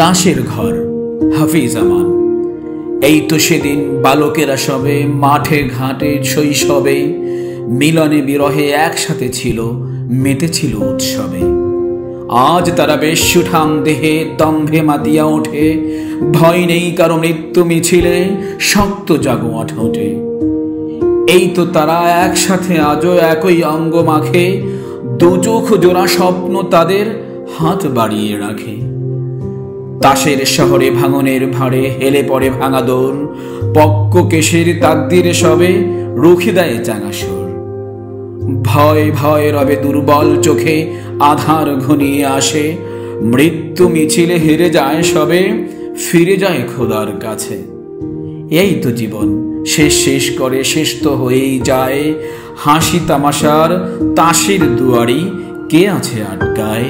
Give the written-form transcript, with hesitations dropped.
তাসের ঘর, হাফিজ আমান। এই তো সেদিন বালকেরা সবে মাঠে ঘাটে শৈশবে মিলনে বিরহে একসাথে ছিল, মেতেছিল উৎসবে। আজ তারা বেশ সুঠাম দেহে দম্ভে মাতিয়া ওঠে, ভয় নেই কারো মৃত্যু মিছিলে, শক্ত জাগোয়া ঠোঁটে। এই তো তারা একসাথে আজও একই অঙ্গ মাখে, দুচোখ জোড়া স্বপ্ন তাদের হাত বাড়িয়ে রাখে। তাসের শহরে ভাঙনের ভাড়ে হেলে পড়ে ভাঙা দোর, পক্ক কেশের তাকদিরে সবে রুখে দেয় চাঙাসুর। ভয় ভয় রবে দুর্বল চোখে আধার ঘনিয়ে আসে, মৃত্যু মিছিলে হেরে যায় সবে, ফিরে যায় খোদার কাছে। এই তো জীবন শেষ শেষ করে শেষ তো হয়েই যায়, হাসি তামাশার তাসের দুয়ারি কে আছে আটকায়।